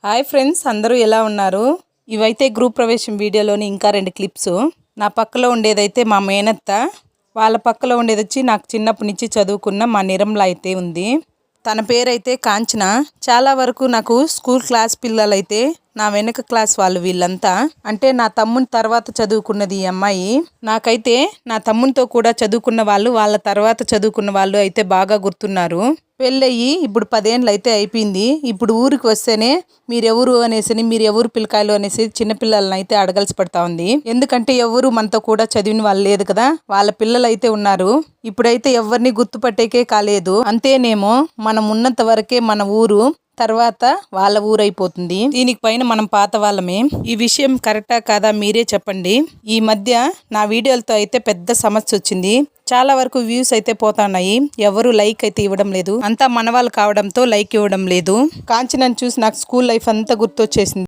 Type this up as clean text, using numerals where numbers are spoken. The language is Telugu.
హాయ్ ఫ్రెండ్స్, అందరూ ఎలా ఉన్నారు? ఇవైతే గ్రూప్ ప్రవేశం వీడియోలోని ఇంకా 2 క్లిప్స్. నా పక్కలో ఉండేదైతే మా మేనత్త, వాళ్ళ పక్కలో ఉండేది వచ్చి నాకు చిన్నప్పటి నుంచి చదువుకున్న మా నిర్మల అయితే ఉంది. తన పేరైతే కాంచన. చాలా వరకు నాకు స్కూల్ క్లాస్ పిల్లలైతే నా వెనక క్లాస్ వాళ్ళు వీళ్ళంతా. అంటే నా తమ్ముని తర్వాత చదువుకున్నది ఈ అమ్మాయి. నాకైతే నా తమ్మునితో కూడా చదువుకున్న వాళ్ళు, వాళ్ళ తర్వాత చదువుకున్న వాళ్ళు అయితే బాగా గుర్తున్నారు. పెళ్ళయ్యి ఇప్పుడు 10 ఏళ్ళు అయితే అయిపోయింది. ఇప్పుడు ఊరికి వస్తేనే మీరెవరు అనేసి, మీరు ఎవరు పిల్లకాయలు అనేసి చిన్నపిల్లలని అయితే అడగాల్సి పడతా ఉంది. ఎందుకంటే ఎవరు మనతో కూడా చదివిన వాళ్ళు లేదు కదా, వాళ్ళ పిల్లలు అయితే ఉన్నారు. ఇప్పుడైతే ఎవరిని గుర్తుపట్టేకే కాలేదు. అంతేనేమో మనం ఉన్నంత వరకే మన ఊరు, తర్వాత వాళ్ళ ఊరైపోతుంది. దీనికి పైన మనం పాత వాళ్ళమే. ఈ విషయం కరెక్టా కాదా మీరే చెప్పండి. ఈ మధ్య నా వీడియోలతో అయితే పెద్ద సమస్య వచ్చింది. చాలా వరకు వ్యూస్ అయితే పోతున్నాయి, ఎవరు లైక్ అయితే ఇవ్వడం లేదు. అంతా మన వాళ్ళు కావడంతో లైక్ ఇవ్వడం లేదు. కాంచనని చూసి నాకు స్కూల్ లైఫ్ అంతా గుర్తొచ్చేసింది.